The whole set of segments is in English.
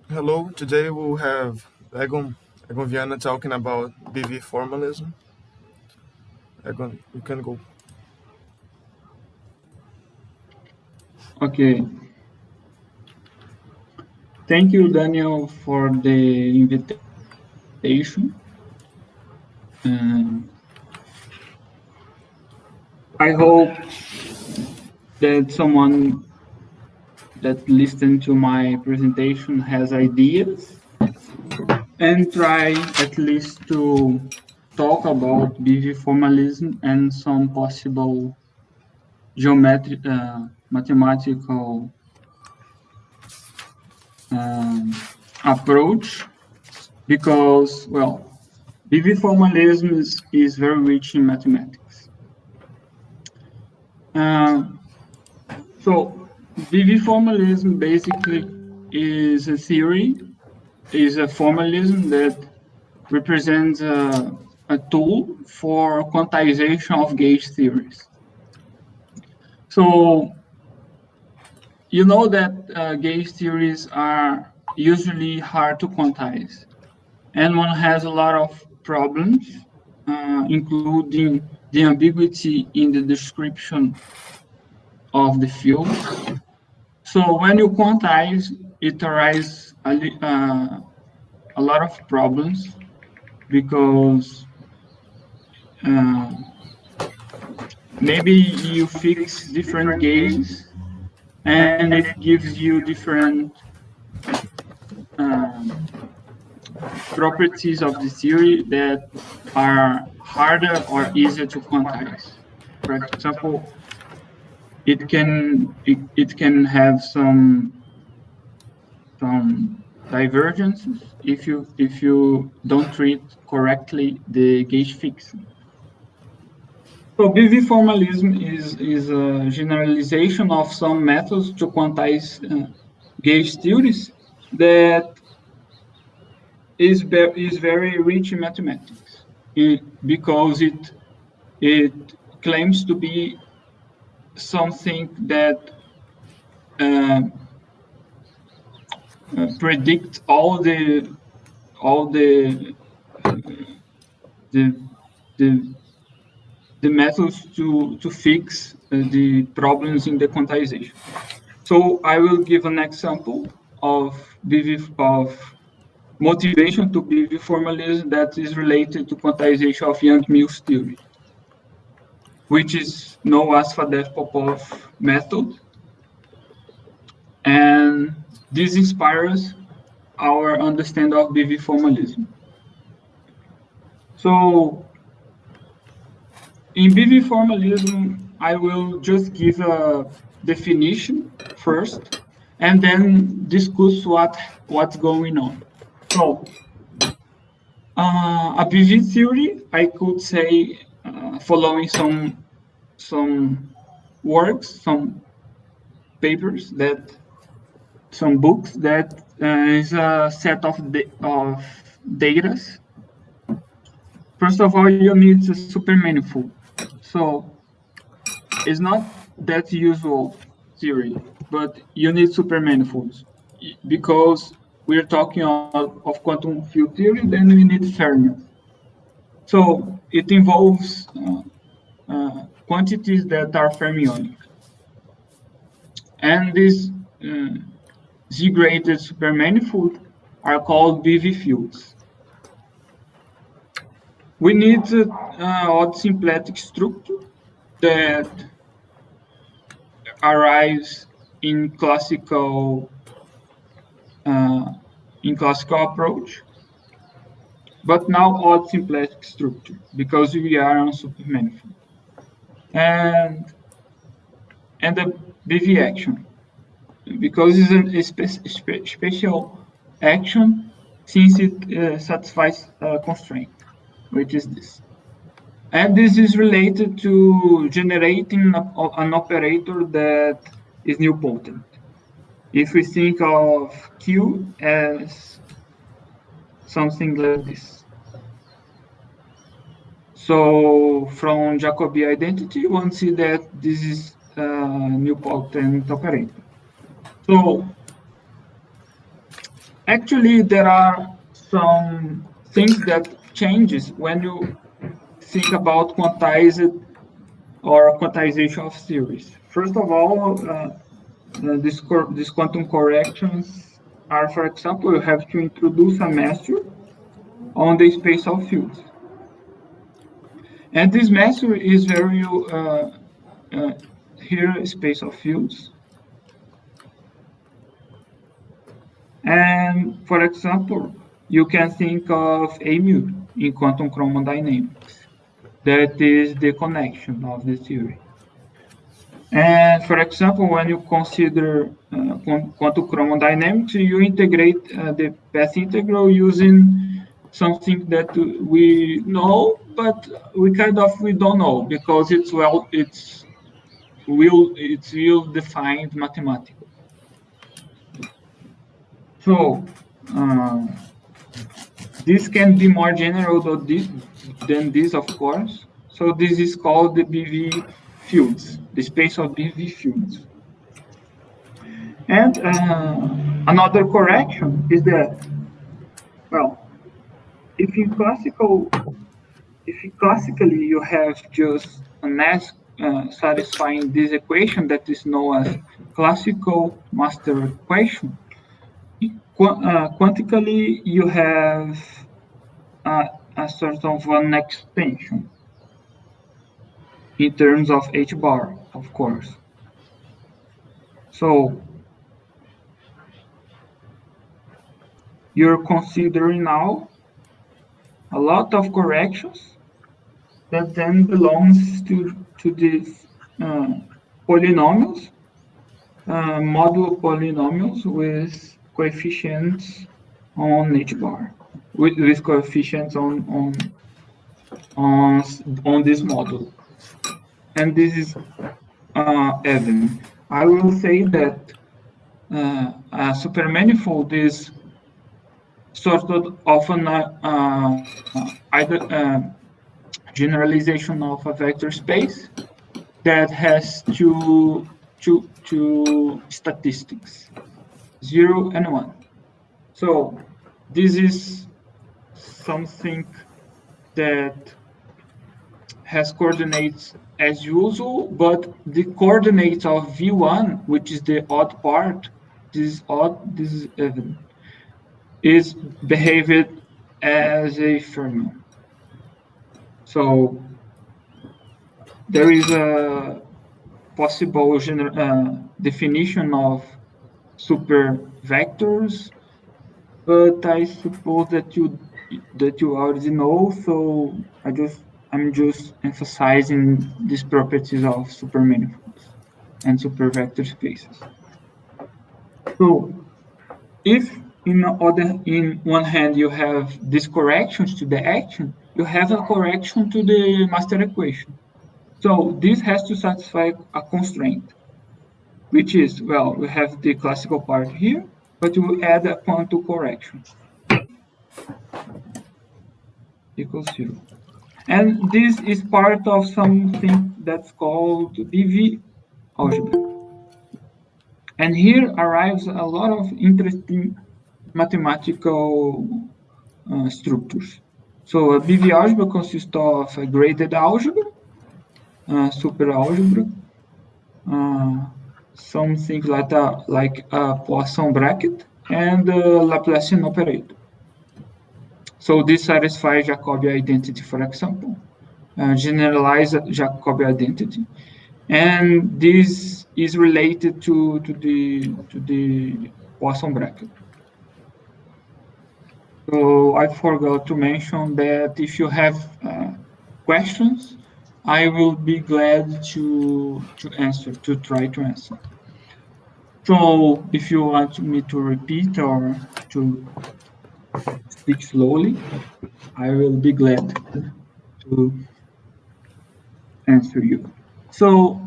Hello, today we'll have Eggon Viana talking about BV formalism. Eggon, you can go. Okay. Thank you, Daniel, for the invitation. I hope that someone that listened to my presentation has ideas and try at least to talk about BV formalism and some possible geometric, mathematical approach, because, well, BV formalism is very rich in mathematics. So BV formalism basically is a theory, is a formalism that represents a tool for quantization of gauge theories. So you know that gauge theories are usually hard to quantize, and one has a lot of problems, including the ambiguity in the description of the field. So when you quantize, it arises a lot of problems, because maybe you fix different gauges and it gives you different properties of the theory that are harder or easier to quantize. For example, it can have some divergences if you don't treat correctly the gauge fixing. So BV formalism is a generalization of some methods to quantize gauge theories that is very rich in mathematics, because it claims to be something that predicts all the methods to fix the problems in the quantization. So I will give an example of motivation to BV formalism that is related to quantization of Young-Mills theory, which is known as Fadeev-Popov method. And this inspires our understanding of BV formalism. So in BV formalism, I will just give a definition first, and then discuss what's going on. So a BV theory, I could say, following some works, some papers, some books, that is a set of data. First of all, you need a supermanifold. So it's not that usual theory, but you need supermanifolds, because we're talking of quantum field theory, then we need fermions. So it involves quantities that are fermionic. And these Z-graded supermanifolds are called BV fields. We need odd symplectic structure that arise in classical approach, but now odd symplectic structure, because we are on supermanifold. And the BV action, because it's a special action, since it satisfies a constraint, which is this. And this is related to generating an operator that is nilpotent. If we think of Q as something like this. So from Jacobi identity, one see that this is nilpotent operator. So actually, there are some things that changes when you think about quantized or quantization of theories. First of all, these quantum corrections are, for example, you have to introduce a measure on the space of fields. And this measure is very, here, space of fields. And for example, you can think of a mu in quantum chromodynamics. That is the connection of the theory. And for example, when you consider quantum chromodynamics, you integrate the path integral using something that we know, but we don't know because it's well defined mathematically. So this can be more general than this, of course. So this is called the BV fields, the space of BV fields. And another correction is that, well, if classically you have just an S satisfying this equation that is known as classical master equation, quantically you have a sort of an extension in terms of H bar, of course. So you're considering now a lot of corrections that then belongs to these polynomials, modulo polynomials with coefficients on H bar, with coefficients on this model. And this is Evan. I will say that a supermanifold is sort of an generalization of a vector space that has two statistics, 0 and 1. So this is something that has coordinates as usual, but the coordinates of V1, which is the odd part, this is odd, this is even, is behaved as a fermion. So there is a possible definition of super vectors, but I suppose that you already know. So I'm just emphasizing these properties of supermanifolds and supervector spaces. So if in one hand you have these corrections to the action, you have a correction to the master equation. So this has to satisfy a constraint, which is, well, we have the classical part here, but we add a quantum correction equals 0. And this is part of something that's called BV algebra. And here arrives a lot of interesting mathematical structures. So a BV algebra consists of a graded algebra, super algebra, something like a Poisson bracket, and a Laplacian operator. So this satisfies Jacobi identity, for example, generalized Jacobi identity, and this is related to the Poisson bracket. So I forgot to mention that if you have questions, I will be glad to try to answer. So if you want me to repeat or to speak slowly, I will be glad to answer you. So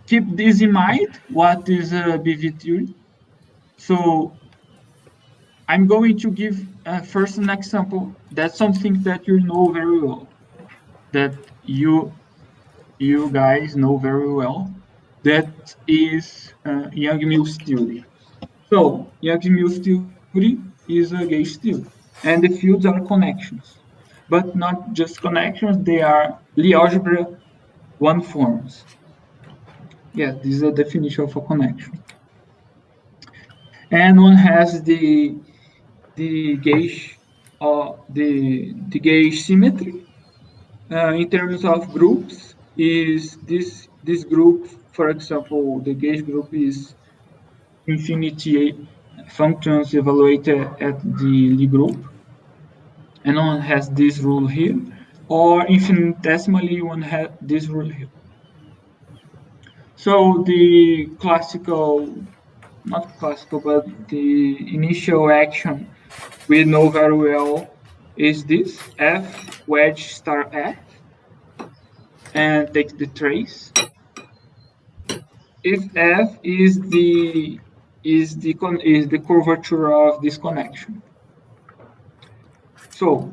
keep this in mind. What is a BV theory? So I'm going to give first an example. That's something that you know very well, that you guys know very well. that is Young-Mills theory. So Young-Mills theory is a gauge theory, and the fields are connections, but not just connections; they are Lie algebra one forms. Yes, this is a definition of a connection. And one has the gauge the gauge symmetry in terms of groups is this group, for example, the gauge group is infinity functions evaluated at the Lie group, and one has this rule here, or infinitesimally one has this rule here. So the classical, not classical, but the initial action we know very well is this F wedge star F, and take the trace. If F is the curvature of this connection. So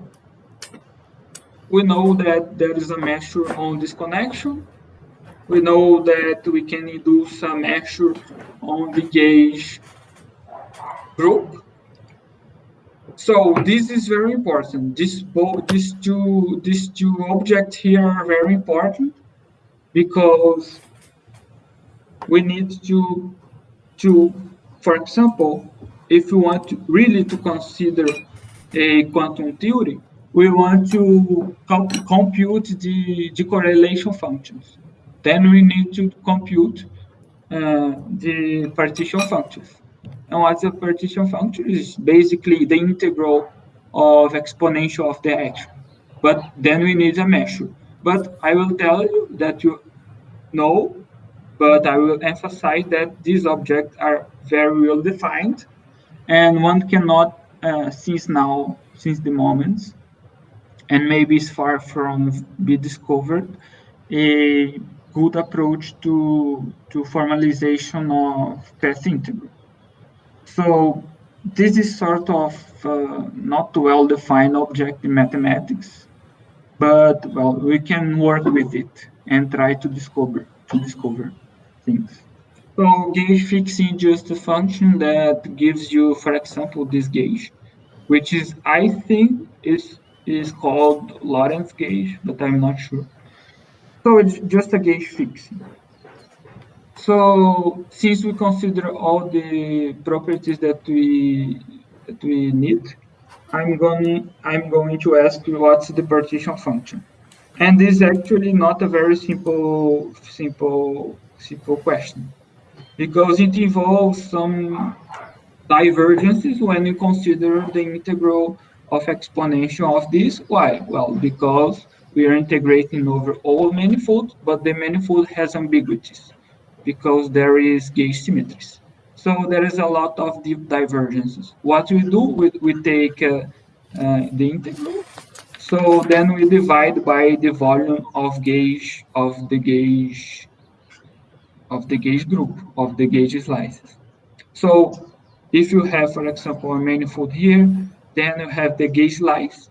we know that there is a measure on this connection. We know that we can do some measure on the gauge group. So this is very important. These two objects here are very important because we need to, for example, if we want to really to consider a quantum theory, we want to compute the correlation functions. Then we need to compute the partition functions. And what's a partition function? Is basically the integral of exponential of the action. But then we need a measure. But I will tell you that you know, but I will emphasize that these objects are very well defined, and one cannot since the moment, and maybe it's far from be discovered, a good approach to formalization of path integral. So this is sort of not well-defined object in mathematics, but well, we can work with it and try to discover things. So gauge fixing just a function that gives you, for example, this gauge, which is I think is called Lorentz gauge, but I'm not sure. So it's just a gauge fixing. So since we consider all the properties that we need, I'm going to ask you what's the partition function. And this is actually not a very simple question, because it involves some divergences when you consider the integral of exponential of this. Why? Well, because we are integrating over all manifolds, but the manifold has ambiguities because there is gauge symmetries. So there is a lot of divergences. What we do, we take the integral, so then we divide by the volume of the gauge group, of the gauge slices. So if you have, for example, a manifold here, then you have the gauge slice.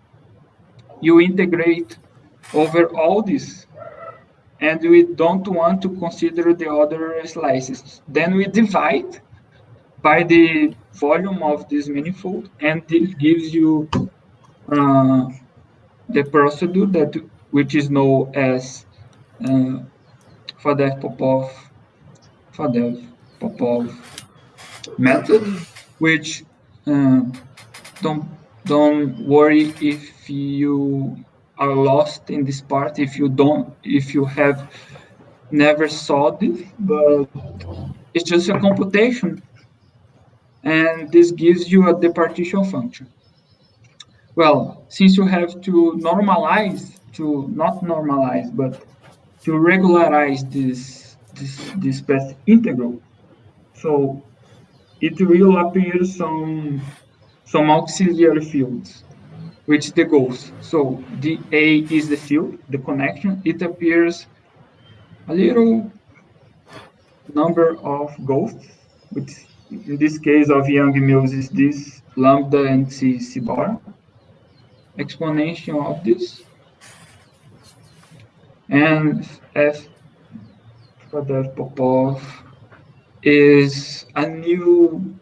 You integrate over all this, and we don't want to consider the other slices. Then we divide by the volume of this manifold, and this gives you the procedure which is known as Faddeev-Popov method, which don't worry if you are lost in this part, if you have never saw this, but it's just a computation, and this gives you a partition function. Well, since you have to not normalize, but to regularize this path integral, so it will appear some auxiliary fields, which the ghosts. So the A is the field, the connection. It appears a little number of ghosts, which in this case of Young-Mills is this lambda and C bar exponential of this, and as Faddeev-Popov is a new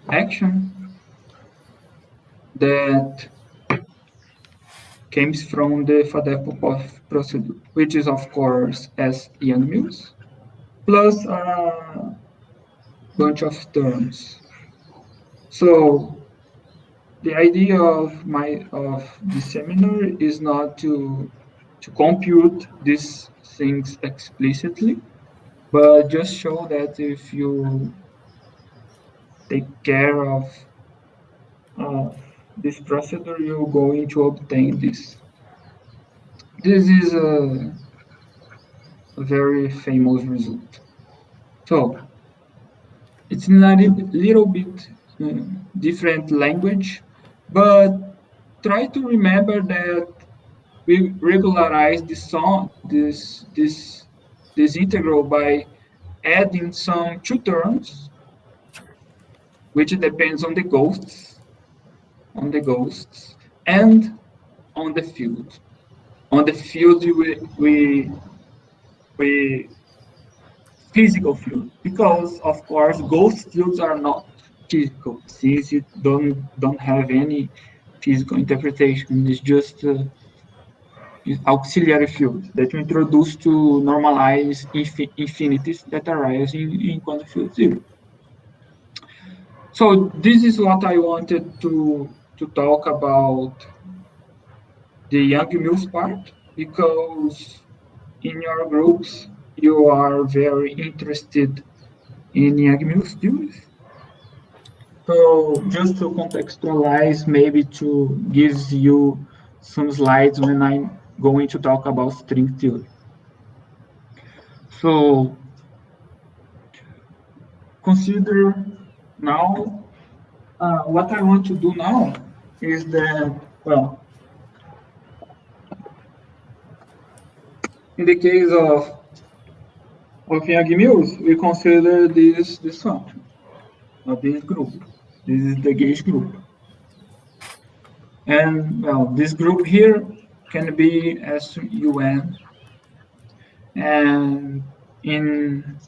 action that comes from the Faddeev-Popov procedure, which is of course as Young-Mills plus a bunch of terms. So the idea of this seminar is not to compute these things explicitly, but just show that if you take care of this procedure, you're going to obtain this. This is a very famous result. So it's a little bit different language, but try to remember that we regularize this integral by adding some two terms, which depends on the ghosts, and on the field. On the field, we physical field, because of course ghost fields are not physical, since it don't have any physical interpretation. It's just auxiliary field that we introduce to normalize infinities that arise in quantum field zero. So this is what I wanted to talk about the Young-Mills part, because in your groups you are very interested in Young-Mills theories. So just to contextualize, maybe to give you some slides when I'm going to talk about string theory. So consider now, what I want to do now is that, well, in the case of Young-Mills, we consider this function, this group. This is the gauge group. And, well, this group here can be SUN. And in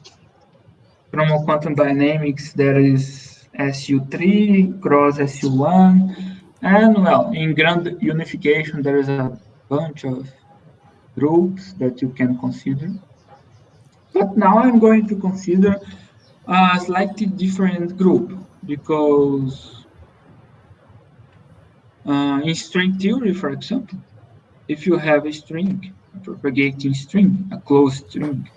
chromo quantum dynamics, there is SU3 cross SU1. And, well, in grand unification, there is a bunch of groups that you can consider. But now I'm going to consider a slightly different group, because in string theory, for example, if you have a string, a propagating string, a closed string,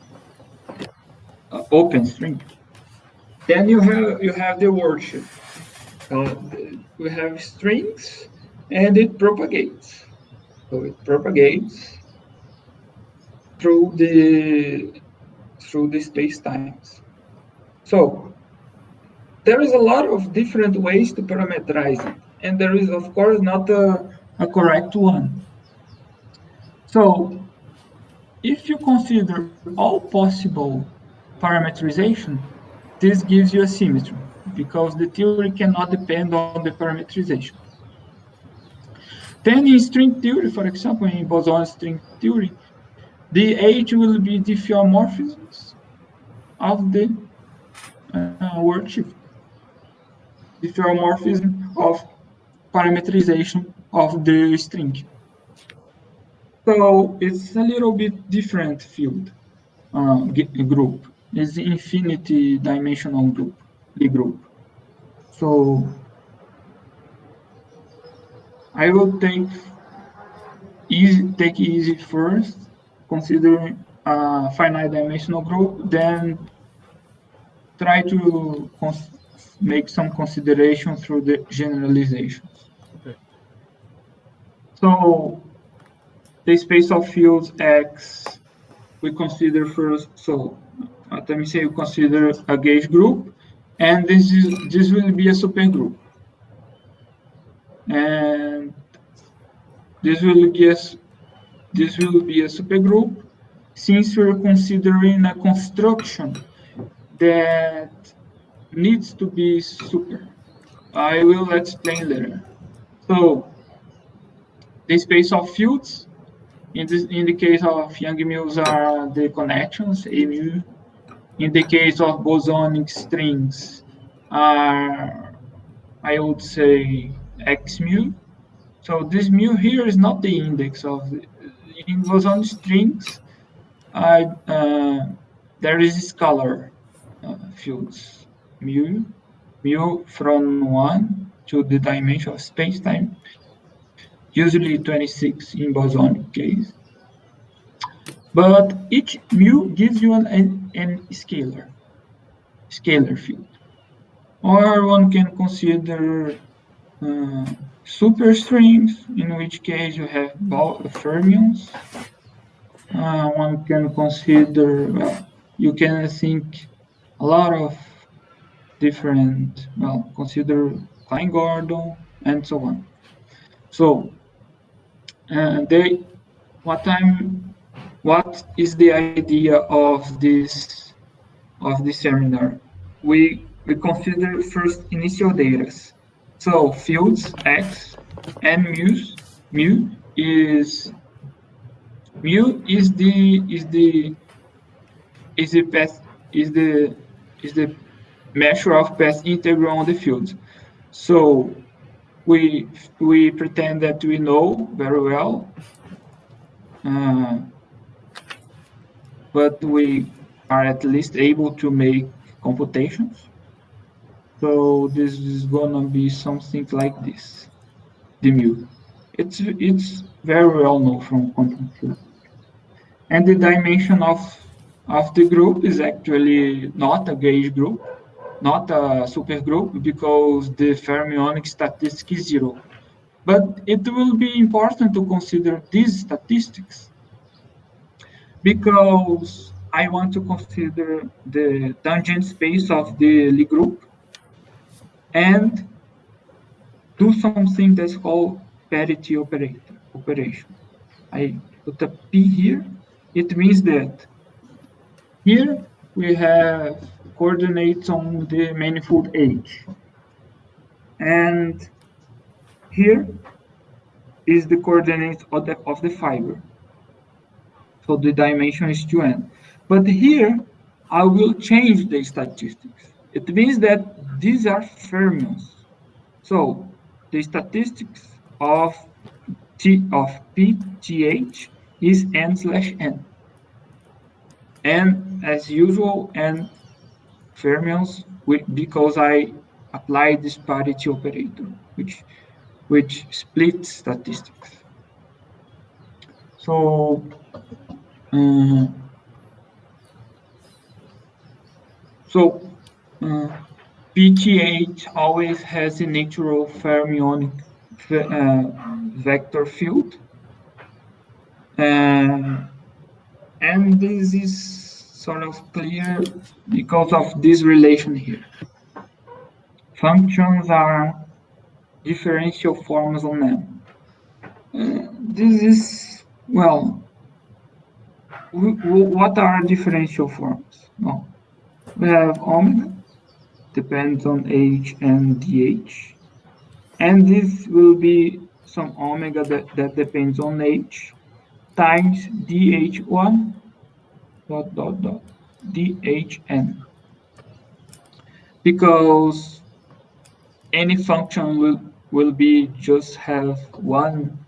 open string, then you have the wordsheet. We have strings, and it propagates. So it propagates through the space-times. So there is a lot of different ways to parameterize it, and there is, of course, not a correct one. So if you consider all possible parameterization, this gives you a symmetry, because the theory cannot depend on the parameterization. Then in string theory, for example, in boson string theory, the H will be the diffeomorphisms of the word shift, the diffeomorphism of parameterization of the string. So it's a little bit different field, group. It's the infinity dimensional group, the group. So I will take easy first, considering a finite dimensional group, then try to make some consideration through the generalizations. Okay. So the space of fields X we consider first. So let me say we consider a gauge group, and this will be a supergroup, and this will be a supergroup, since we're considering a construction that needs to be super. I will explain later. So the space of fields in the case of Young mu's are the connections, A mu. In the case of bosonic strings, are, I would say, X mu. So this mu here is not the index of the, in bosonic strings. There is scalar fields mu from 1 to the dimension of space-time, usually 26 in bosonic case. But each mu gives you an scalar field. Or one can consider superstrings, in which case you have fermions. One can consider, well, you can think a lot of different, well, consider Klein-Gordon and so on. So what is the idea of this seminar? We consider first initial data. So fields X and mu is the measure of path integral on the field. So we pretend that we know very well, but we are at least able to make computations. So this is gonna be something like this, the mu. It's very well known from quantum physics. And the dimension of the group is actually not a gauge group, not a supergroup, because the fermionic statistic is 0. But it will be important to consider these statistics because I want to consider the tangent space of the Lie group and do something that's called parity operation. I put a P here. It means that here we have coordinates on the manifold H. And here is the coordinate of the fiber. So the dimension is 2n. But here, I will change the statistics. It means that these are fermions. So the statistics of PTH is n/n. And as usual, n fermions, because I apply this parity operator, which splits statistics. So PTH always has a natural fermionic vector field, and this is sort of clear because of this relation here. Functions are differential forms on them. This is, well, what are differential forms? No. We have omega, depends on h and dh, and this will be some omega that depends on h times dh1 dot dot dot dhn, because any function will be just have one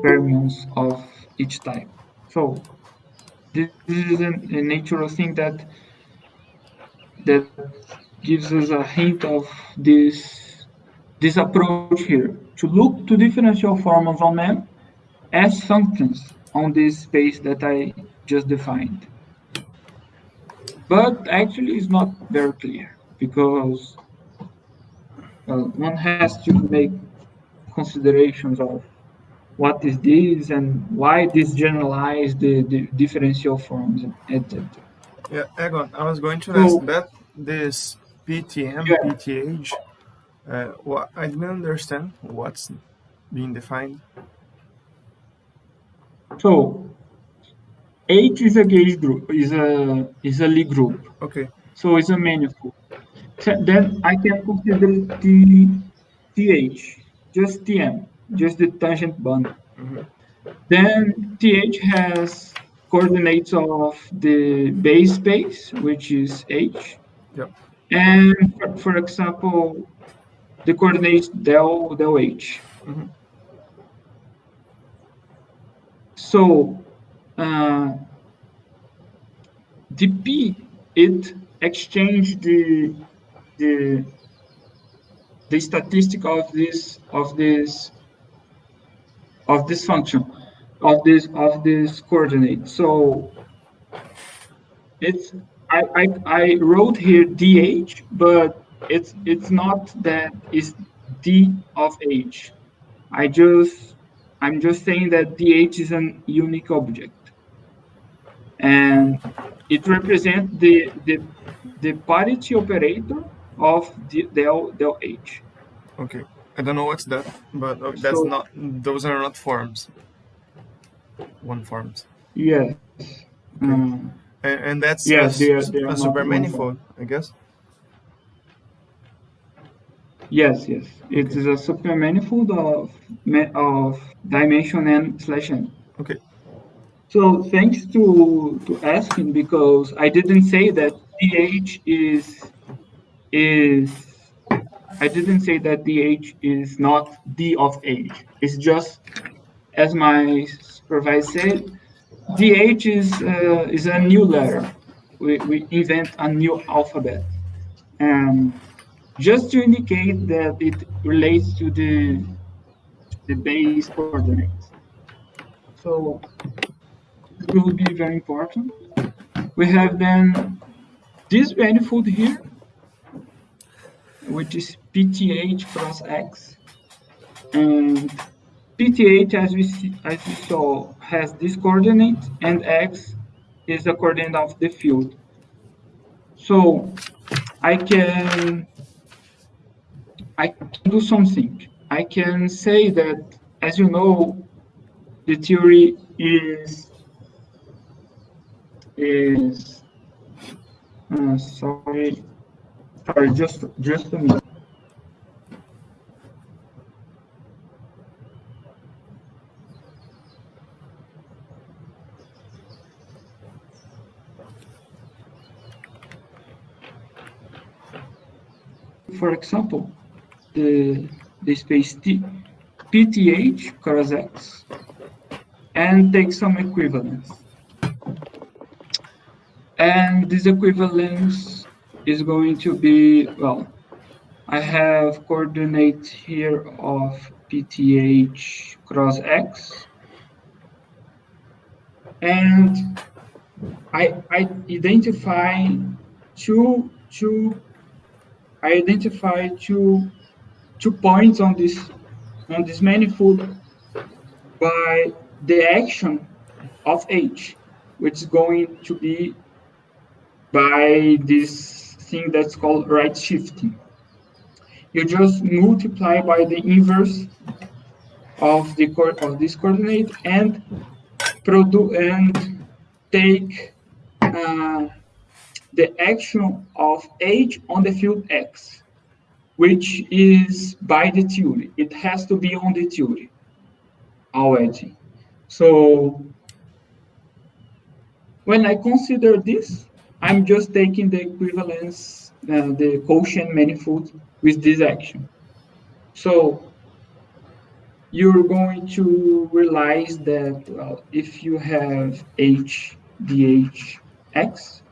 fermions of each type. So this is a natural thing that gives us a hint of this approach here, to look to differential formulas on them as functions on this space that I just defined. But actually it's not very clear, because one has to make considerations of what is this and why this generalize the differential forms, etc. Yeah, Eggon, I was going to ask that this PTM, PTH, I didn't understand what's being defined. So H is a gauge group, is a Lie group. Okay. So it's a manifold. So then I can consider the TH, just TM. just the tangent bond. Mhm. Then TH has coordinates of the base space, which is H. Yep. And for example, the coordinates del H. Mhm. So the P, it exchanged the the statistic of this function of this coordinate. So it's I wrote here dh, but it's not that it's d of h. I'm just saying that dh is an unique object, and it represents the parity operator of del h. Okay. I don't know what's that, but that's So not. Those are not forms. One forms. yes, Okay. And that's yes, they a are not super one form. manifold, I guess. Yes, yes. It Okay. is a supermanifold of dimension n/n. Okay. So thanks to asking, because I didn't say that dh is I didn't say that dh is not d of h. It's just, as my supervisor said, dh is a new letter. We invent a new alphabet, and just to indicate that it relates to the base coordinates. So this will be very important. We have then this manifold here, which is PTH cross X, and PTH, as we saw, has this coordinate, and X is the coordinate of the field. So I can do something. I can say that, as you know, the theory is sorry, just a minute. For example, the space PTH cross X and take some equivalence. And this equivalence is going to be, well, I have coordinates here of PTH cross X, and I identify two two points on this manifold by the action of H, which is going to be by this thing that's called right shifting. You just multiply by the inverse of this coordinate and produce and take the action of H on the field X, which is by the theory. It has to be on the theory already. So when I consider this, I'm just taking the equivalence, the quotient manifold with this action. So you're going to realize that, well, if you have h dh x,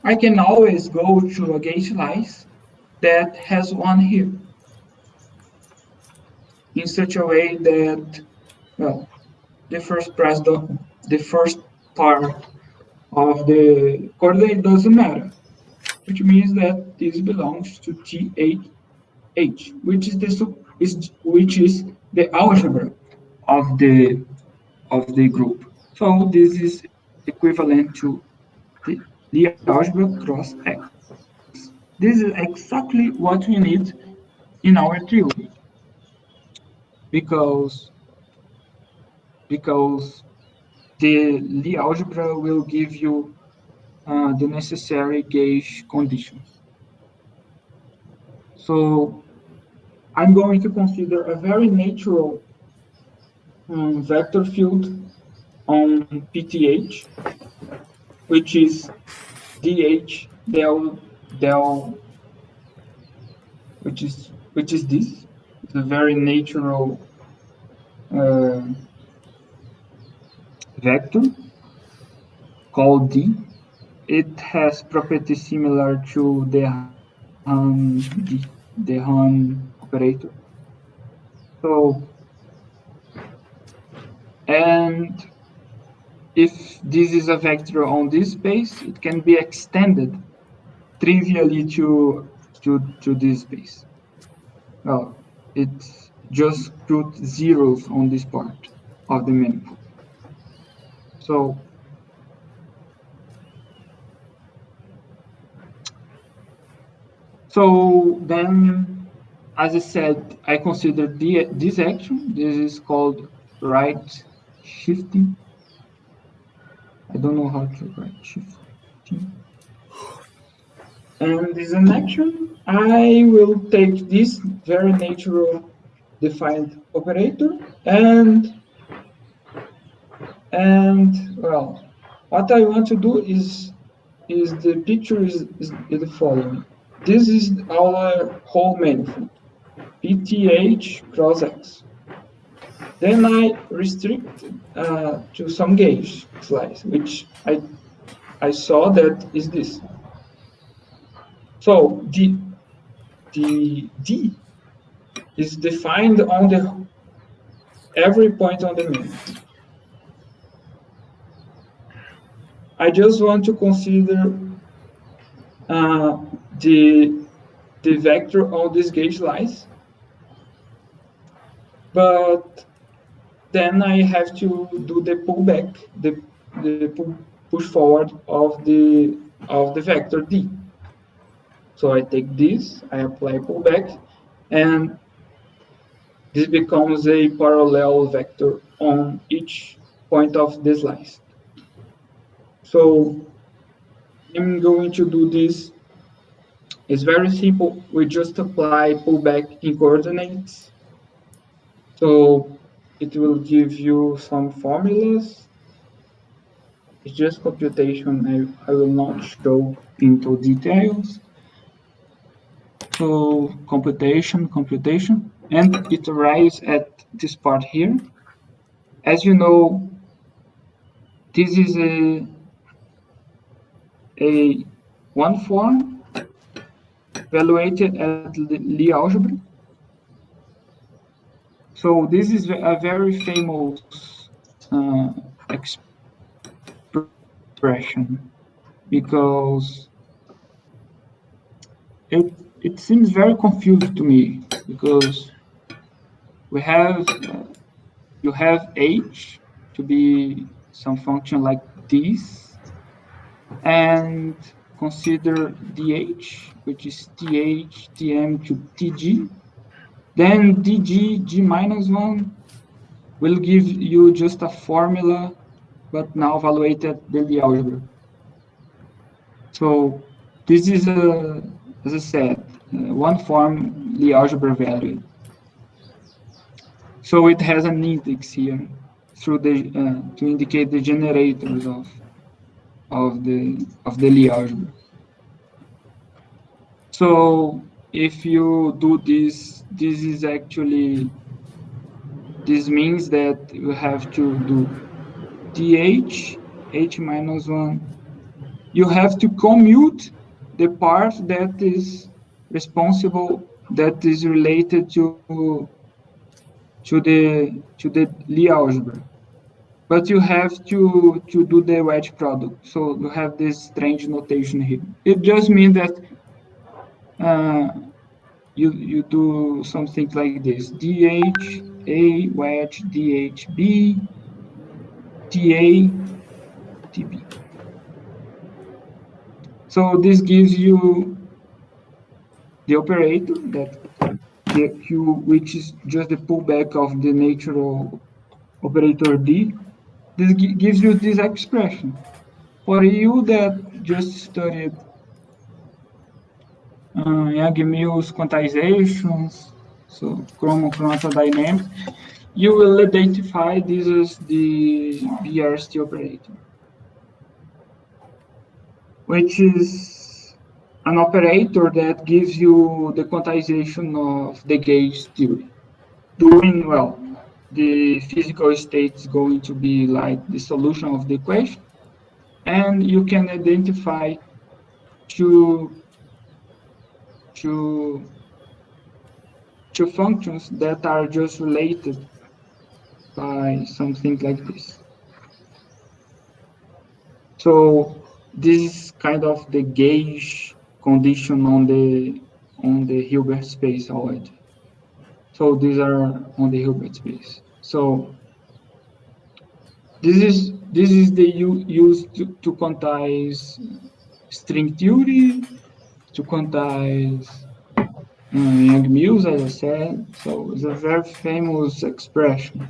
I can always go to a gauge slice that has one here in such a way that, well, the first the first part of the coordinate doesn't matter, which means that this belongs to TH, which is the algebra of the group. So this is equivalent to the algebra cross X. This is exactly what we need in our theory, because because the Lie algebra will give you the necessary gauge conditions. So I'm going to consider a very natural vector field on PTH, which is DH del, which is this. It's a very natural vector called D. It has properties similar to the Han operator. So, and if this is a vector on this space, it can be extended trivially to this space. Well, it just put zeros on this part of the manifold. So then, as I said, I consider this action. This is called right shifting. I don't know how to write shifting. And this is an action. I will take this very natural defined operator and well, what I want to do is the picture is the following. This is our whole manifold, PTH cross X. Then I restrict to some gauge slice, which I saw that is this. So the D is defined on every point on the manifold. I just want to consider the vector on this gauge slice, but then I have to do the pullback, the push forward of the vector D. So I take this, I apply pullback, and this becomes a parallel vector on each point of the slice. So I'm going to do this. It's very simple. We just apply pullback in coordinates. So it will give you some formulas. It's just computation. I will not show into details. So computation, and it arrives at this part here. As you know, this is a one form evaluated at Lie algebra. So this is a very famous expression because it seems very confused to me because we have you have h to be some function like this, and consider dh, which is th, tm to tg. Then dg, g minus 1, will give you just a formula, but now evaluated the Lie algebra. So this is, as I said, one form Lie algebra value. So it has an index here through the to indicate the generators of the Lie algebra. So if you do this, this means that you have to do dh, h minus 1. You have to commute the part that is responsible, that is related to the Lie algebra. But you have to do the wedge product. So you have this strange notation here. It just means that you do something like this: dh a wedge dh b ta tb. So this gives you the operator that the q, which is just the pullback of the natural operator d. This gives you this expression. For you that just studied Young-Mills quantizations, so chromodynamics, you will identify this as the BRST operator, which is an operator that gives you the quantization of the gauge theory. Doing well, the physical state is going to be like the solution of the equation, and you can identify two functions that are just related by something like this. So this is kind of the gauge condition on the Hilbert space already. So these are on the Hilbert space. So this is the used to quantize string theory, to quantize Young Mills, as I said. So it's a very famous expression.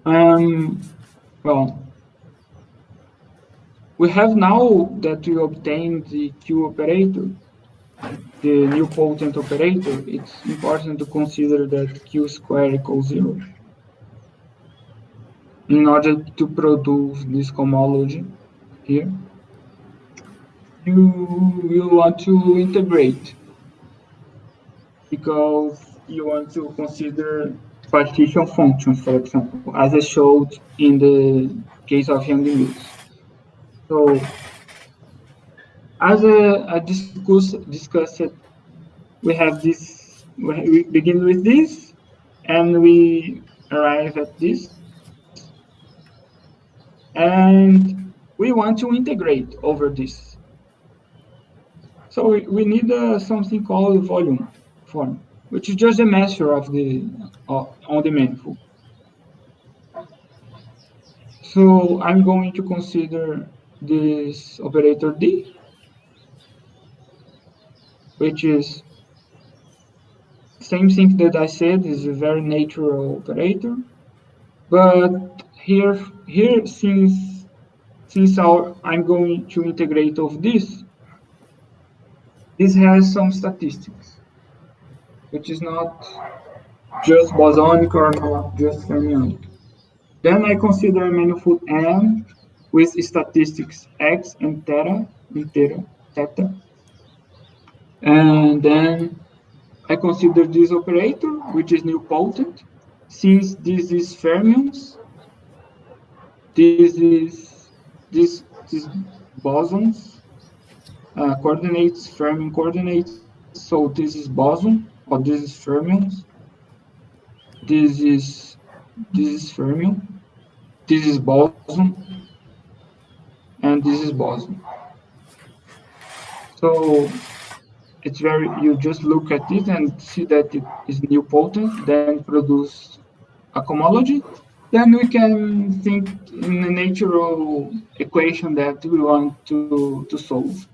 Well, we have now that we obtained the Q operator, the nilpotent operator. It's important to consider that Q squared equals 0 in order to produce this cohomology here. You want to integrate because you want to consider partition functions, for example, as I showed in the case of Young Mills. So, as I discussed, we have this. We begin with this, and we arrive at this, and we want to integrate over this. So we need something called volume form, which is just a measure of the on the manifold. So I'm going to consider this operator D, which is same thing that I said, is a very natural operator, but here since I'm going to integrate of this has some statistics, which is not just bosonic or not just fermionic. Then I consider a manifold M with statistics X and theta, and then I consider this operator, which is nilpotent. Since this is fermions, this bosons coordinates, fermion coordinates. So this is boson, or this is fermions. This is fermion. This is boson, and this is boson. So it's very, you just look at it and see that it is nilpotent, then produce a cohomology. Then we can think in a natural equation that we want to solve.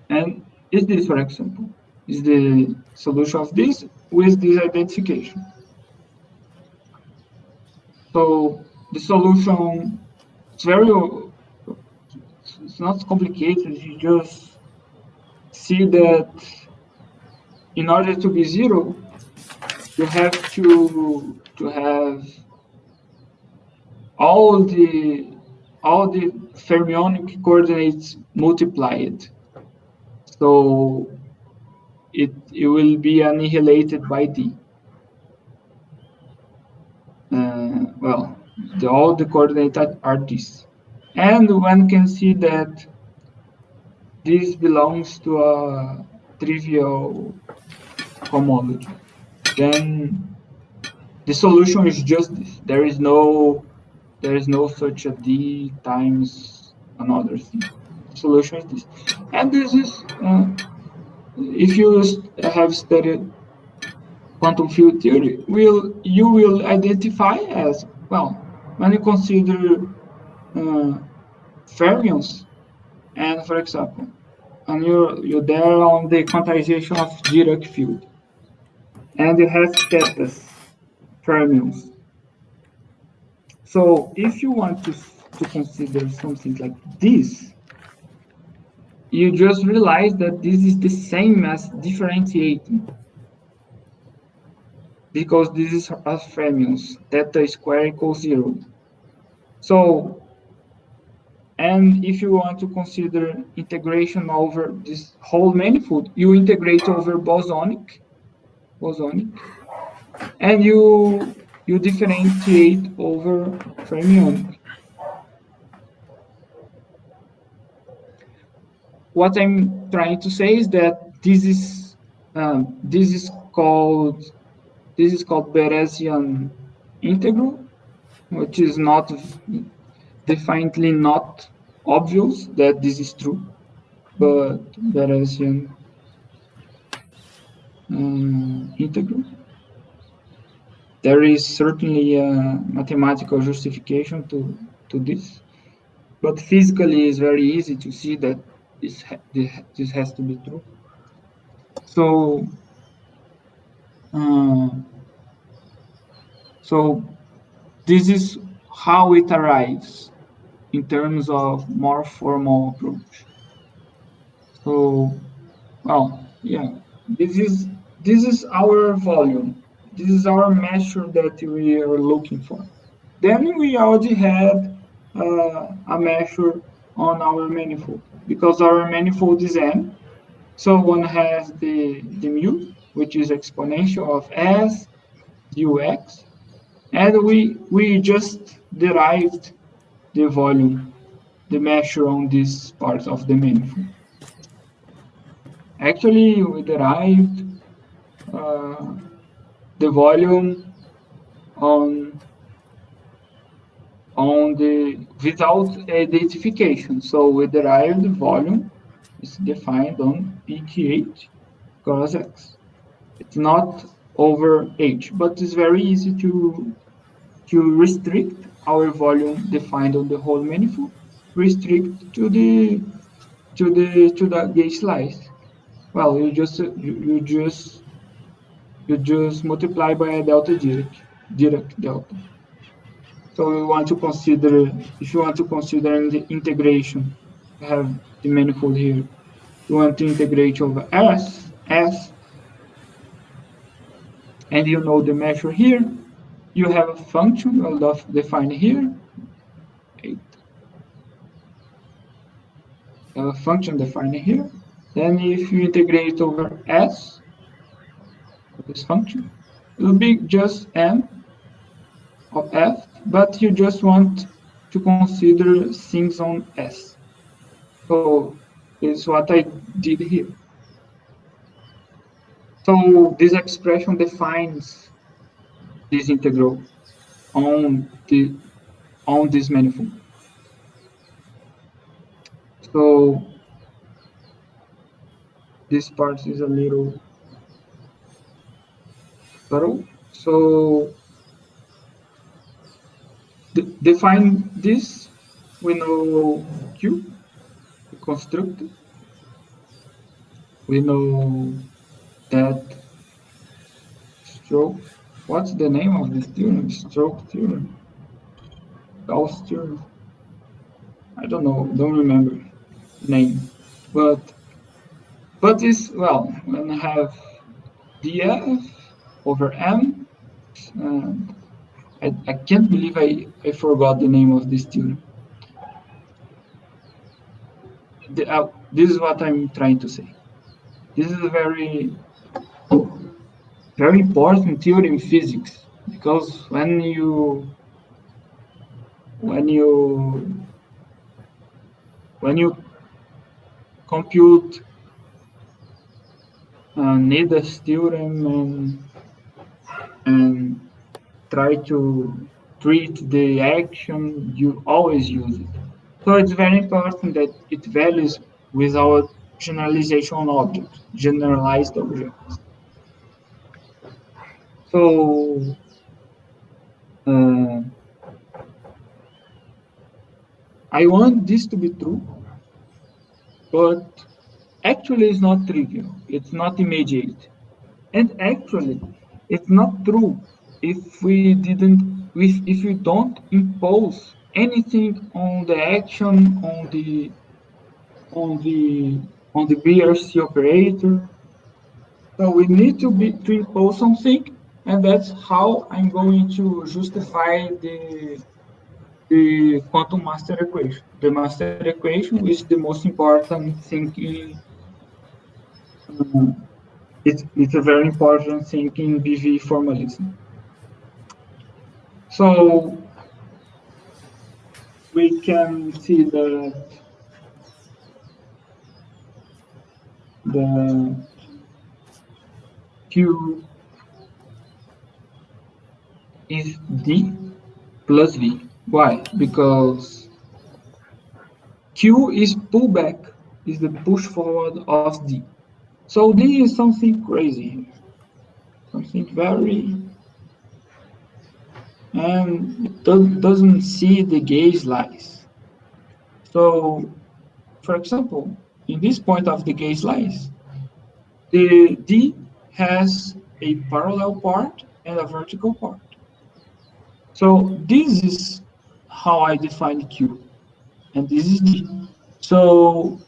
And is this, for example, is the solution of this with this identification. So the solution, it's not complicated. You just see that in order to be 0, you have to have all the fermionic coordinates multiplied. So it will be annihilated by D. Well, all the coordinates are this. And one can see that this belongs to a trivial cohomology. Then the solution is just this. There is no such a D times another thing. The solution is this. And this is, if you have studied quantum field theory, you will identify as, well, when you consider fermions, and for example, and you're there on the quantization of Dirac field, and you have thetas, fermions. So if you want to consider something like this, you just realize that this is the same as differentiating. because this is as fermions, theta square equals 0. So, and if you want to consider integration over this whole manifold, you integrate over bosonic, and you differentiate over fermionic. What I'm trying to say is that this is called Beresian integral, which is not definitely not obvious that this is true, but Beresian integral. There is certainly a mathematical justification to this, but physically it's very easy to see that this has to be true. So, this is how it arrives in terms of more formal approach. So, well, yeah, this is our volume. This is our measure that we are looking for. Then we already had a measure on our manifold, because our manifold is n. So one has the mu, which is exponential of s dux, and we just derived the volume, the measure on this part of the manifold. Actually, we derived the volume on the without identification. So we derived the volume is defined on PTH cross X. It's not over H, but it's very easy to restrict our volume defined on the whole manifold, restrict to the gauge slice. Well, you just multiply by a delta Dirac delta. So we want to consider, if you want to consider the integration, you have the manifold here. You want to integrate over S, and you know the measure here. You have a function well defined here. You have a function defined here. Then if you integrate over S, this function, it will be just n of f, but you just want to consider things on S. So it's what I did here. So this expression defines this integral on this manifold. So this part is a little thorough. So define this. We know Q, the constructor. We know that stroke. What's the name of this theorem? Stroke theorem. Gauss theorem. I don't know. Don't remember the name. But this, well, when I have df over m, I can't believe I forgot the name of this theorem. This is what I'm trying to say. This is a very, very important theory in physics, because when you compute Neda's theorem and try to treat the action, you always use it. So it's very important that it values without generalization on objects, generalized objects. So I want this to be true, but actually it's not trivial. It's not immediate. And actually, it's not true if we don't impose anything on the action on the BRST operator. So we need to impose something, And that's how I'm going to justify the quantum master equation. The master equation is the most important thing in it's a very important thing in BV formalism. So we can see that the Q is D plus V. Why? Because Q is pullback, is the push forward of D. So this is something crazy here, something very, and it doesn't see the gauge slice. So, for example, in this point of the gauge slice, the D has a parallel part and a vertical part. So this is how I define Q, and this is D. So,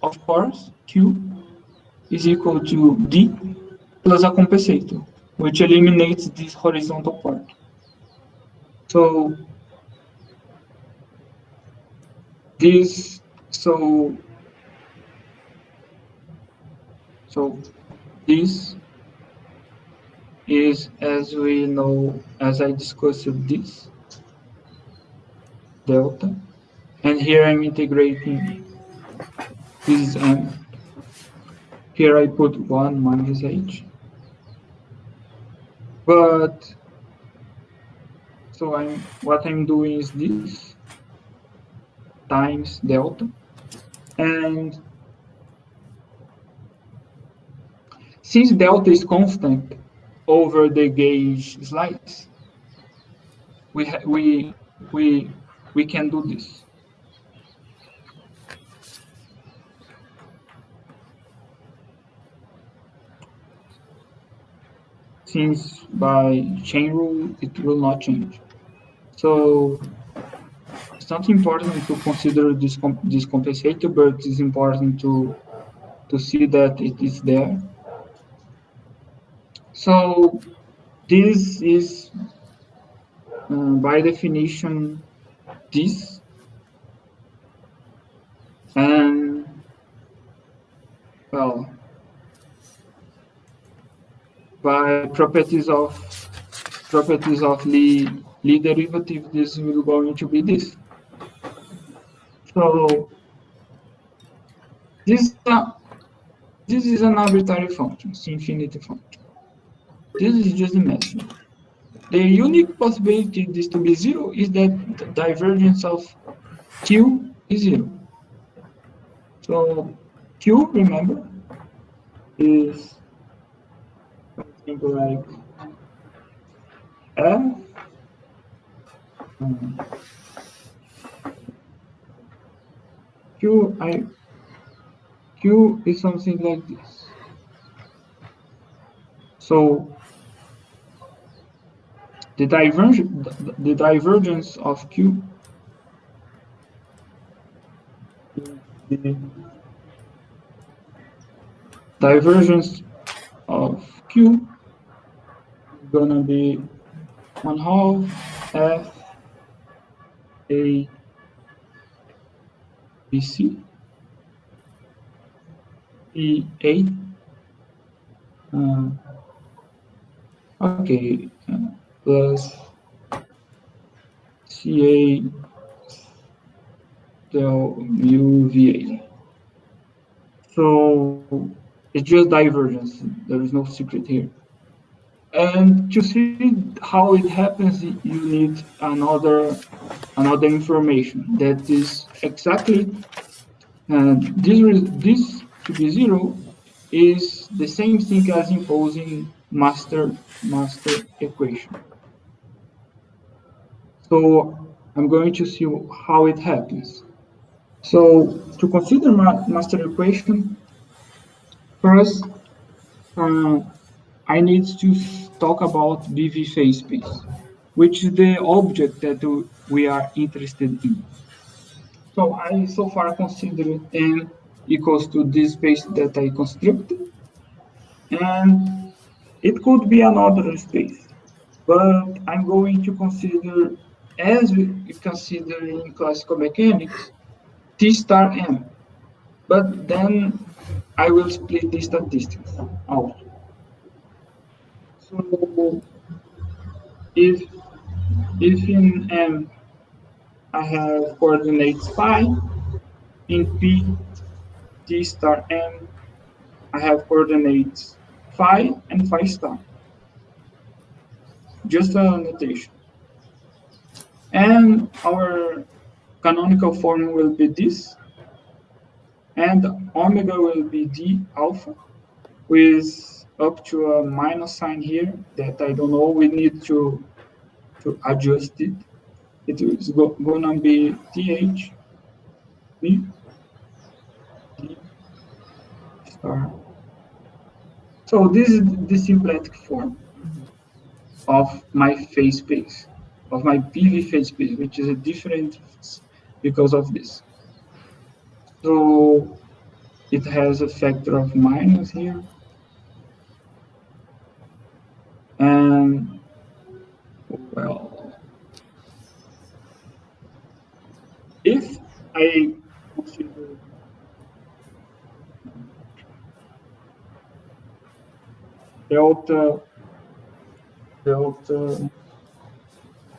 of course, Q is equal to D plus a compensator, which eliminates this horizontal part. So this, so this is, as we know, as I discussed this, delta, and here I'm integrating, this is M. Here I put 1 minus H. But, so what I'm doing is this, times delta, and since delta is constant over the gauge slice, we can do this. Since by chain rule it will not change. So it's not important to consider this compensator, but it's important to see that it is there. So this is by definition this, and well, by properties of Lie derivative, this will going to be this. So this is an arbitrary function, it's infinity function. This is just imaginary. The unique possibility this to be zero is that the divergence of Q is zero. So Q, remember, is something like F Q is something like this. So the divergence of Q is the divergence of Q is gonna be 1/2 F A B C E A. Okay, plus CA del mu VA. So it's just divergence. There is no secret here. And to see how it happens, you need another information that is exactly this to be zero is the same thing as imposing master equation. So I'm going to see how it happens. So to consider master equation, first I need to talk about BV phase space, which is the object that we are interested in. So I so far consider n equals to this space that I constructed, and It could be another space, but I'm going to consider, as we consider in classical mechanics, T star M. But then I will split the statistics out. So if in M I have coordinates phi, in P T star M I have coordinates phi and phi star. Just a notation. And our canonical form will be this, and omega will be d alpha, with up to a minus sign here that I don't know, we need to adjust it. It is gonna be th b d star. So this is the symplectic form of my phase space, of my PV phase space, which is a different because of this. So it has a factor of minus here. And well, if I consider delta,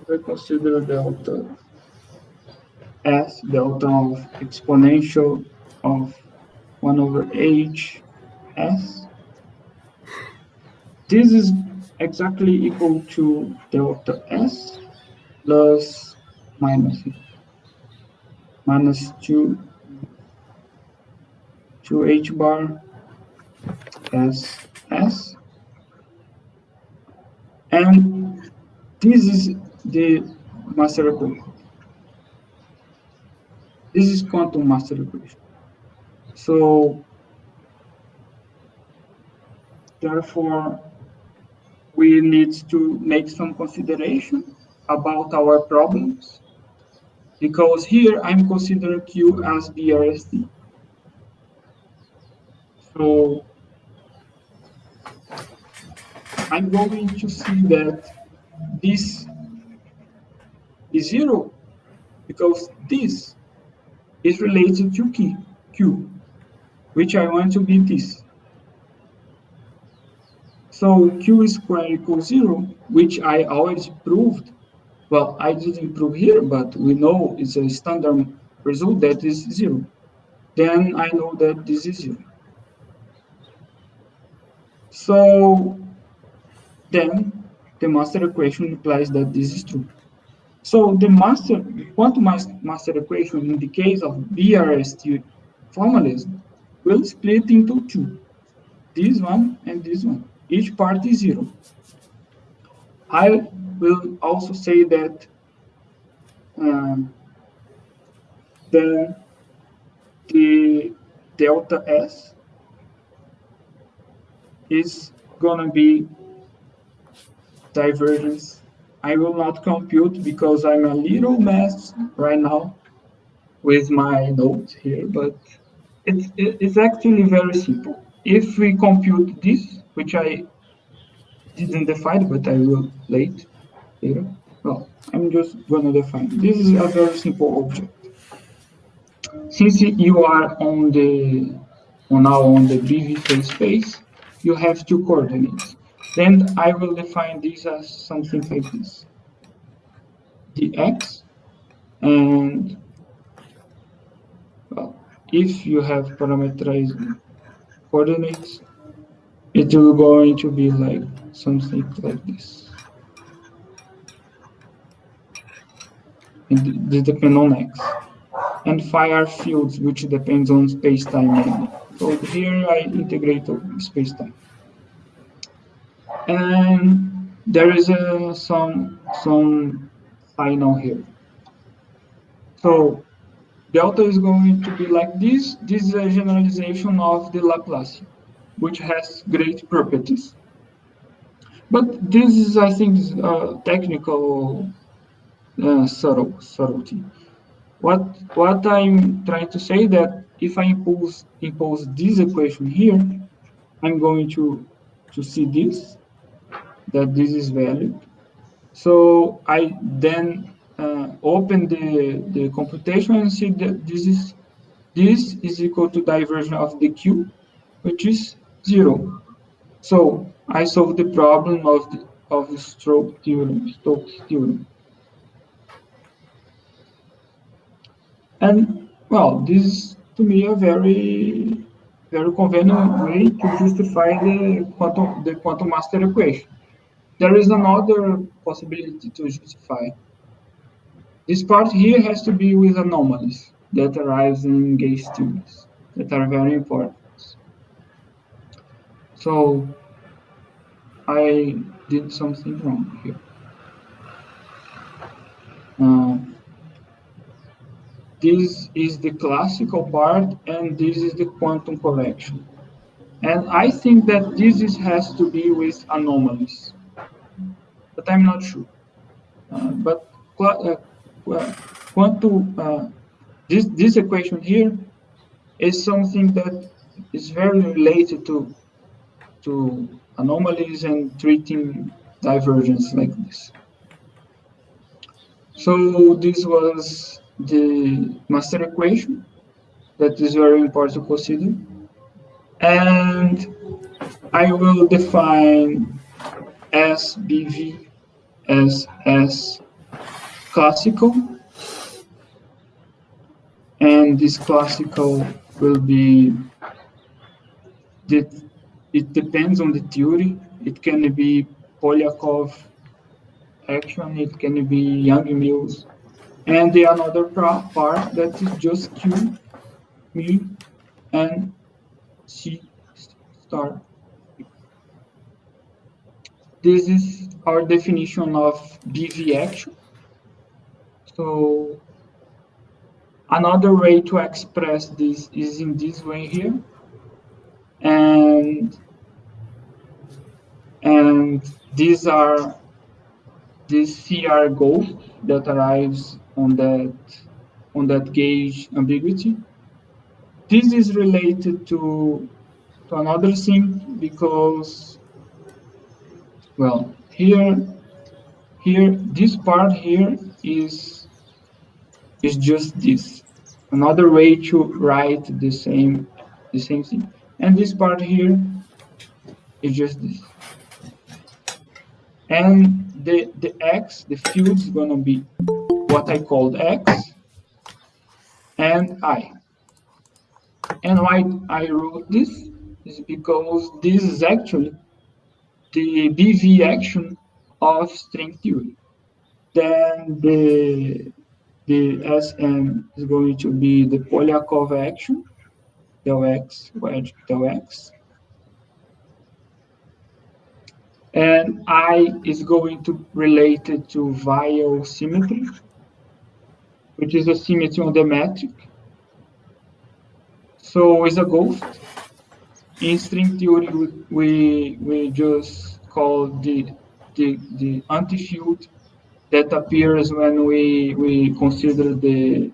I consider delta S, delta of exponential of 1 over h s. This is exactly equal to delta s plus minus 2 h bar s s. And this is the master equation. This is quantum master equation. So therefore, we need to make some consideration about our problems, because here I'm considering Q as BRST. So I'm going to see that this is 0 because this is related to Q, which I want to be this. So Q squared equals 0, which I already proved. Well, I didn't prove here, but we know it's a standard result that is 0. Then I know that this is 0. So then the master equation implies that this is true. So the quantum master equation in the case of BRST formalism will split into two, this one and this one. Each part is 0. I will also say that then the delta S is gonna be divergence. I will not compute because I'm a little mess right now with my notes here, but it's actually very simple. If we compute this, which I didn't define, but I will later. Well, I'm just gonna define. This is a very simple object. Since you are now on the BV phase space, you have two coordinates. Then I will define this as something like this. The x, and well, if you have parameterized coordinates, it will going to be like something like this. And this depends on x. And phi are fields, which depends on space-time mainly. So here I integrate space-time. And there is some final here. So delta is going to be like this. This is a generalization of the Laplacian, which has great properties. But this is, I think, technical subtlety. What I'm trying to say that if I impose this equation here, I'm going to see this, that this is valid. So I then open the computation and see that this is equal to diversion of the Q, which is 0. So I solved the problem of the Stokes theorem. And well, this is to me a very convenient way to justify the quantum master equation. There is another possibility to justify. This part here has to be with anomalies that arise in gauge theories that are very important. So I did something wrong here. This is the classical part, and this is the quantum correction. And I think that has to be with anomalies, but I'm not sure. But quantum, this equation here is something that is very related to anomalies and treating divergence like this. So this was the master equation that is very important to consider. And I will define SBV as classical, and this classical will be it depends on the theory. It can be Polyakov action, it can be Young-Mills, and the another part that is just Q, mu, and C star. This is our definition of BV action. So another way to express this is in this way here, and these CR ghosts that arrives on that gauge ambiguity. This is related to another thing because, well, here this part here is just this. Another way to write the same thing. And this part here is just this. And the X, the field is going to be what I called X and I. And why I wrote this is because this is actually the BV action of string theory. Then the SM is going to be the Polyakov action, del X, wedge, del X. And I is going to relate it to Weyl symmetry, which is a symmetry on the metric. So it's a ghost. In string theory, we just call the anti-field that appears when we consider the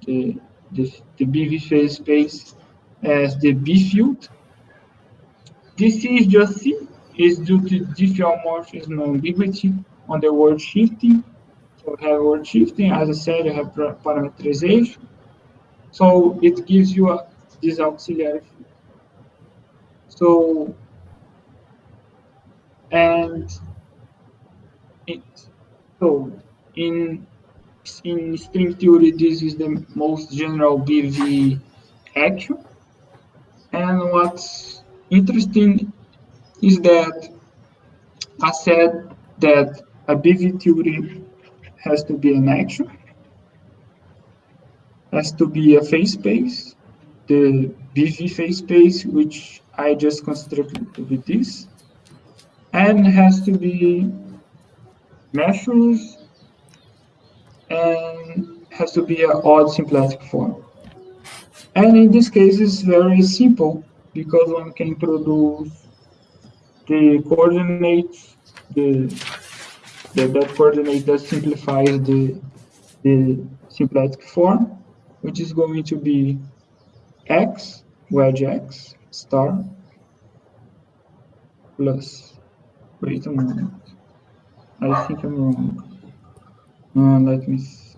BV phase space as the B field. This is just C is due to diffeomorphism ambiguity on the word shifting. So we have word shifting, as I said, you have parameterization. So it gives you this auxiliary field. So, in string theory, this is the most general BV action. And what's interesting is that I said that a BV theory has to be an action, has to be a phase space, the BV phase space, which I just constructed with this, and has to be measures and has to be an odd symplectic form. And in this case, it's very simple because one can produce the coordinates, that coordinate that simplifies the symplectic form, which is going to be X, wedge X, star, plus Wait a moment. I think I'm wrong. Let me see.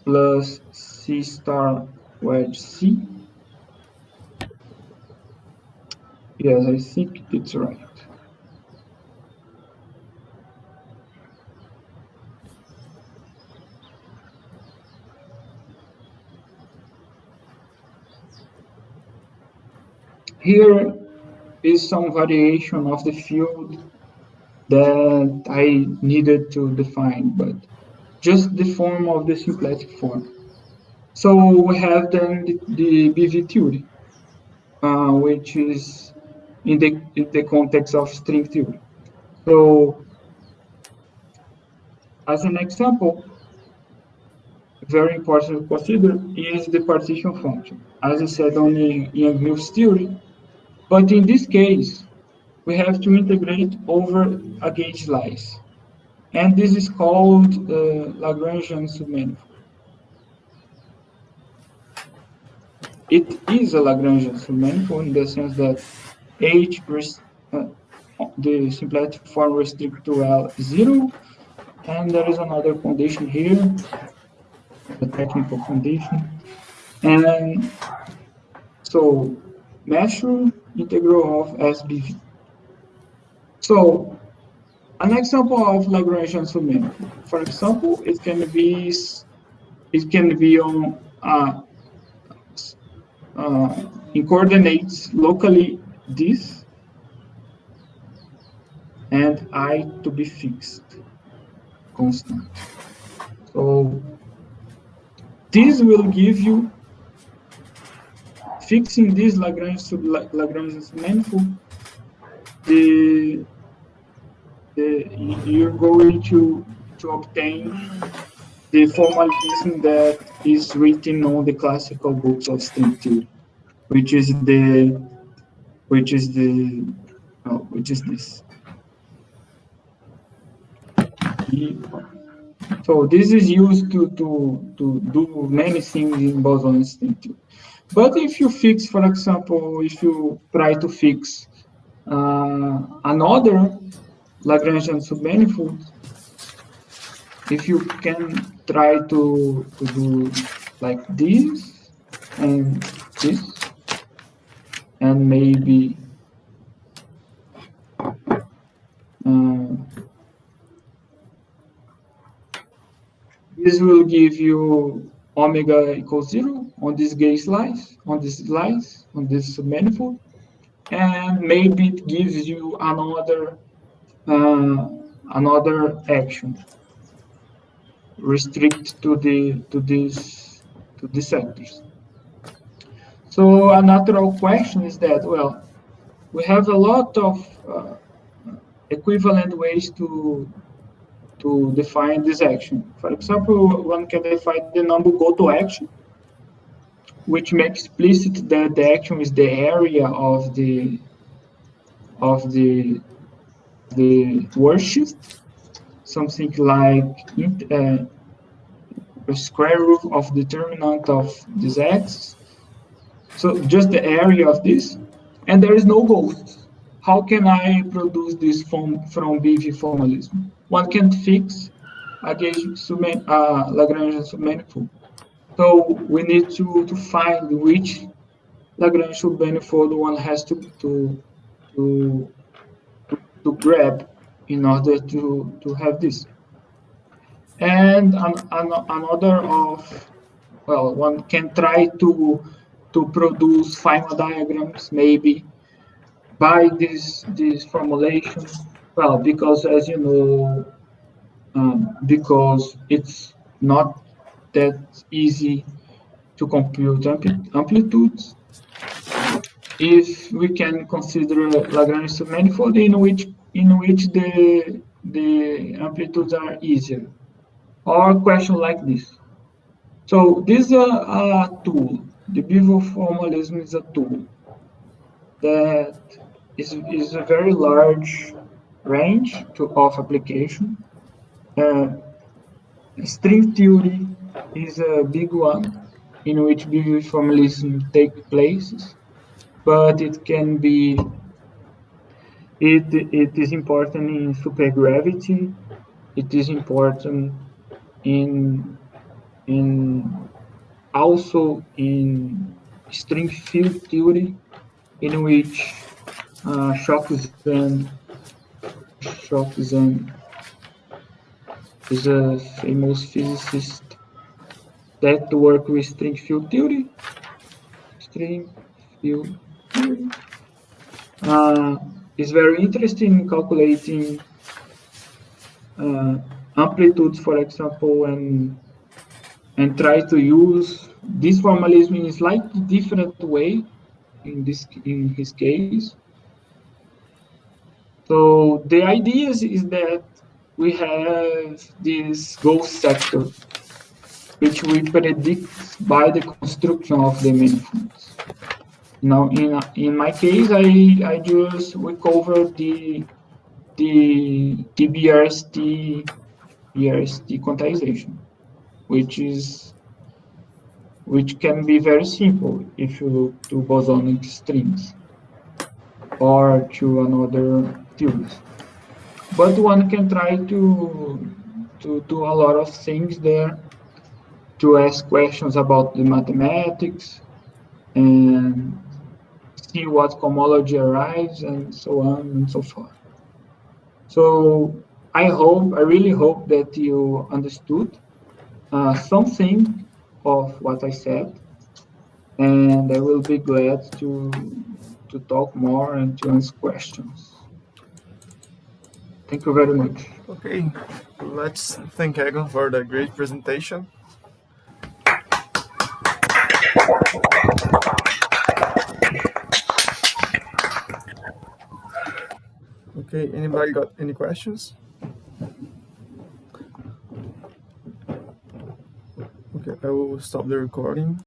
Plus C star wedge C. Yes, I think it's right. Here is some variation of the field that I needed to define, but just the form of the symplectic form. So we have then the BV theory, which is in the context of string theory. So as an example, very important to consider is the partition function, as I said on the Young-Mills theory. But in this case, we have to integrate over a gauge slice. And this is called Lagrangian submanifold. It is a Lagrangian submanifold in the sense that H, the symplectic form restricted to L is 0, and there is another condition here, a technical condition. And so measure integral of SBV. So an example of Lagrangian submanifold. For example, it can be on in coordinates locally this and I to be fixed constant. So this will give you, fixing this Lagrangian submanifold, you're going to obtain the formalism that is written on the classical books of string theory, which is this. So this is used to do many things in boson string theory. But if you fix, for example, if you try to fix another Lagrangian submanifold, if you can try to do like this and this, and maybe this will give you omega equals 0 on this gauge slice, on this submanifold, and maybe it gives you another action restrict to these sectors. So a natural question is that, well, we have a lot of equivalent ways to define this action. For example, one can define the number go-to action, which makes explicit that the action is the area of the word shift, something like the square root of determinant of this x. So just the area of this, and there is no ghost. How can I produce this from BV formalism? One can fix a Lagrangian submanifold. So we need to find which Lagrangian submanifold one has to grab in order to have this. And another of, well, one can try to produce final diagrams maybe by this formulation. Well, because as you know, because it's not that easy to compute amplitudes. If we can consider Lagrangian submanifold in which the amplitudes are easier, or a question like this. So this is a tool. The BV formalism is a tool that is a very large range of application. String theory is a big one in which BV formalism takes place, but it can be It is important in supergravity. It is important in also in string field theory, in which Schockzen is a famous physicist that work with string field theory. String field theory is very interesting in calculating amplitudes, for example, and try to use this formalism in a slightly different way in his case. So the idea is that we have this ghost sector, which we predict by the construction of the manifolds. Now, in my case, I just recover the BRST quantization, which can be very simple if you look to bosonic strings or to another theories. But one can try to do a lot of things there, to ask questions about the mathematics and see what homology arrives and so on and so forth. So I really hope that you understood something of what I said, and I will be glad to talk more and to answer questions. Thank you very much. Okay, let's thank Eggon for the great presentation. Okay, anybody got any questions? Okay, I will stop the recording.